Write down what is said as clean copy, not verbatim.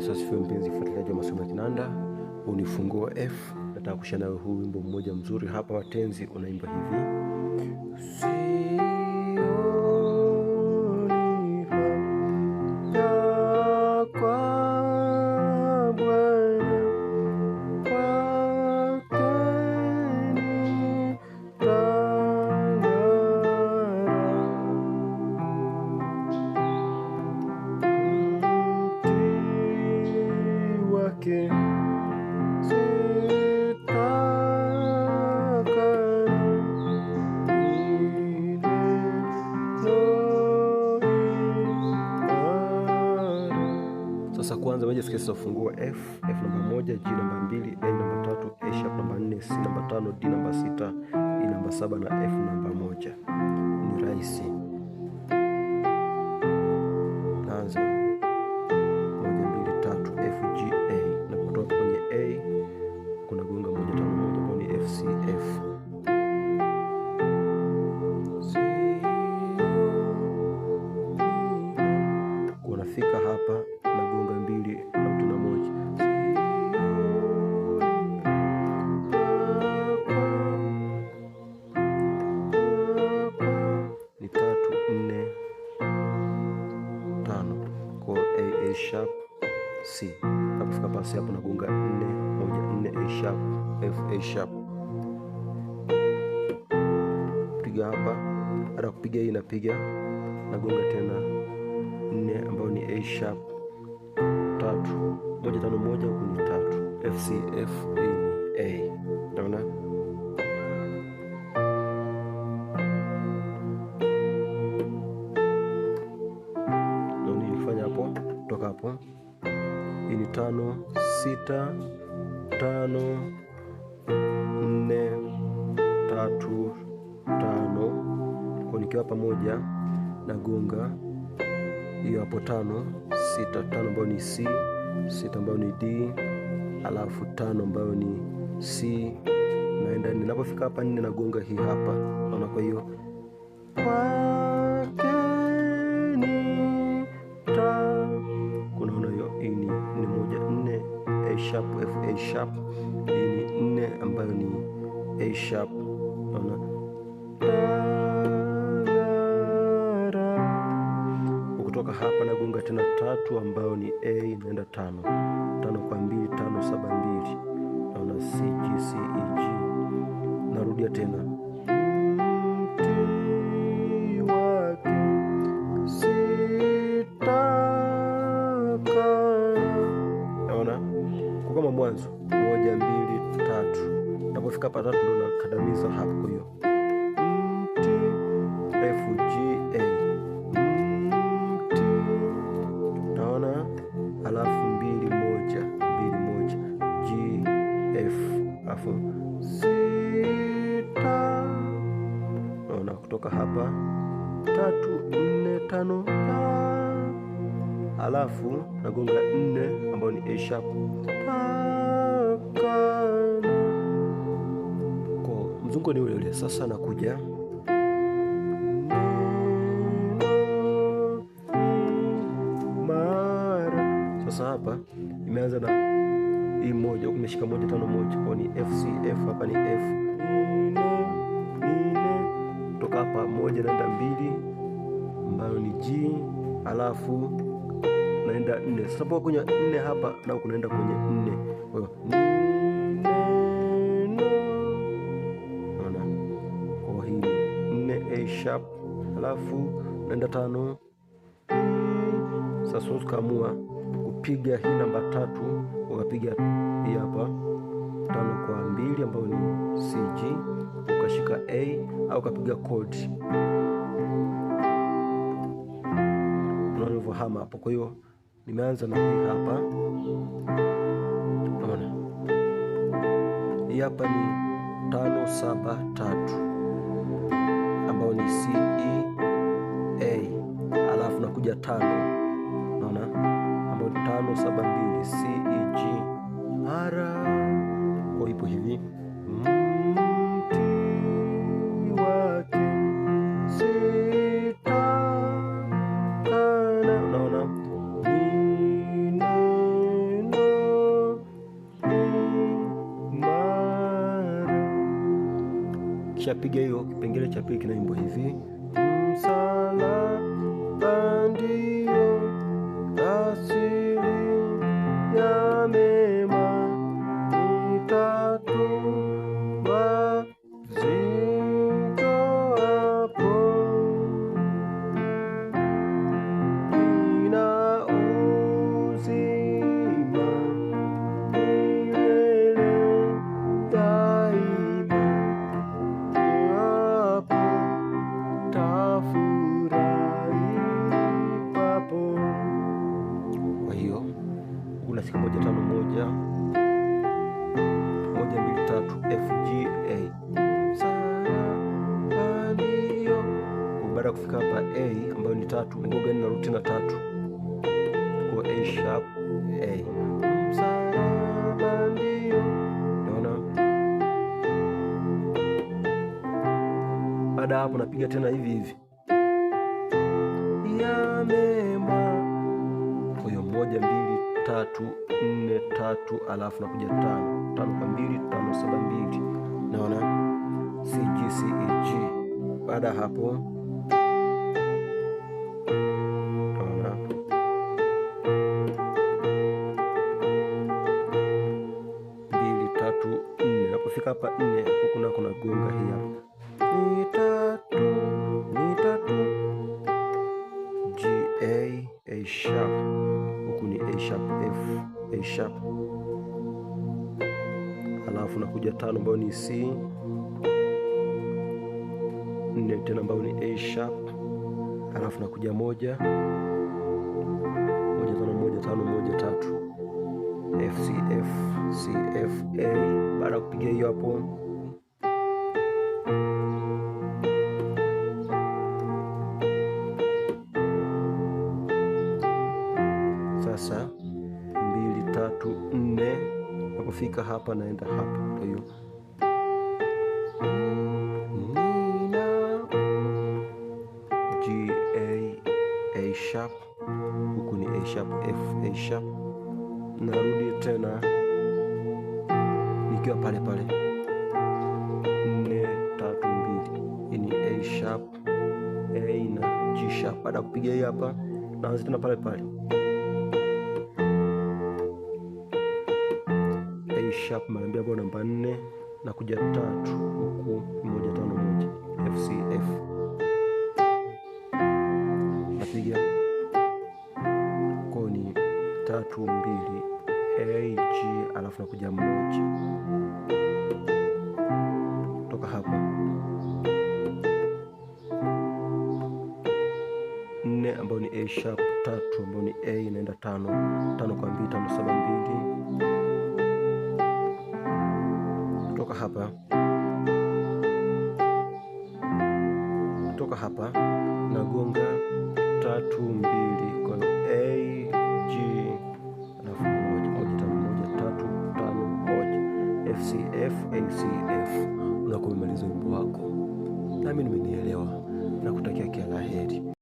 Yesu asifiwe mpenzi mfuatiliaji wa masomo ya kinanda. Unifunguo F. Nataka kushare nawe huu wimbo mmoja mzuri hapa wa tenzi, unaimba hivi. Sasa kwanza moja sikia ufunguo F namba 1, G namba 2, A namba 3, A sharp namba 4, C namba 5, D namba 6, E namba 7 na F namba 1. Ni rahisi. Naanza 1 2 3 F G A, na kutoka kwenye A kuna gonga 1 5 1 ambayo ni F C F. Kunafika hapa na gonga 2 na tuna 1. Ni 3 4 5 kwa A sharp C. Napofika pasi hapo na gonga 4 1 4 A sharp F A sharp. Piga hapa, baada kupiga hii napiga na gonga tena 4 ambayo ni A sharp 3 1 5 1 huku ni 3 F C F. Hii ni A. Unaona? Ndio nilifanya hapo, toka hapo. Hii ni 5 6 5 4 3 5. Kwa nikiwa pamoja na gonga hiyo hapo 5 6 5 ambayo ni C, 6 ambayo ni D, alafu 5 ambayo ni C. Naenda ninapofika hapa 4 na gonga hii hapa. Naona, kwa hiyo kunaona hiyo hii ni 1 4 A sharp F A sharp. Hii ni 4 ambayo ni A sharp. Naona kutoka hapa na gonga tena 3 ambayo ni A, naenda 5 5 kwa 2 5 7 2. Naona C G C E G. Narudia tena naona kama mwanzo 1 2 3. Napofika hapa 3 ndo nakandamiza hapo. Kwa hiyo F G A, naona, alafu 2 1 2 1 G F, alafu sita. Naona kutoka hapa 3 4 5, alafu nagonga 4 ambayo ni A sharp. Kwa mzunguko ni ule ule. Sasa nakuja sasa hapa imeanza na hii 1, umeshika 1 5 1 kwa ni F C F. Hapa ni F 4 kutoka hapa 1 naenda 2 ambayo ni G, alafu naenda 4. Sasa kwa kwenye 4 hapa na kunaenda kwenye 4. Kwa hiyo naona kwa hii 4 A sharp, alafu naenda 5. Sasa ukaamua kupiga hii namba 3, ukapiga hii hapa 5 kwa 2 ambayo ni C G, ukashika A au ukapiga chord. Unaona hama hapo. Kwa hiyo nimeanza na hii hapa. Unaona hii hapa ni 5 7 3 ambayo ni C E A, alafu nakuja 5. Unaona ambayo ni 5 7 2 C E G ara. Kwa ipo hivi sita. Unaona Ukishapiga hiyo kipengele cha pili kinaimbwa hivi: msalaba ndio asili ya mema, nitatua mzigo hapo, nina uzima milele daima, hapo tafurahi papo. Kwa hiyo unashika 1 5 1 1 2 3 F G A. Ndio baada ya kufika hapa A ambayo ni 3, ngoga na ruti na 3 kwa A sharp A. Msalaba ndio, unaona. Baada hapo napiga tena hivi hivi ya mema. Kwa hiyo 1 2 3 4 3, alafu nakuja 5 5 kwa 2 5 7 2, naona C G C E G. Baada hapo naona 2 3 4. Napofika hapa 4 huku na kuna gonga hii hapa ni 3 G A A sharp, huku ni A sharp F A sharp, alafu nakuja 5 ambayo ni C, 4 tena ambayo ni A sharp, alafu nakuja 1 1 5 1 5 1 3 F C F C F A. Baada ya kupiga hiyo hapo sasa 2 3 4, napofika hapa naenda hapa. Kwa hiyo nina G A A sharp, huku ni A sharp F A sharp, narudi tena nikiwa pale pale 4 3 2, hii ni A sharp A na G sharp. Baada ya kupiga hii hapa naanza tena pale pale A sharp mara mbili ambayo namba 4 na kuja 3 huku 1 5 1 F C F, napiga kwa ni 3 2 A G, alafu nakuja 1 toka hapa 4 ambayo ni A sharp, 3 ambayo ni A inaenda 5 5 kwa 2 5 7 2, toka hapa nagonga 3 2 kwa A G, alafu 1 1 5 1 3 5 1 F C F A C F. Unakuwa umemaliza wimbo wako, nami nimenielewa na kutakia kila la heri.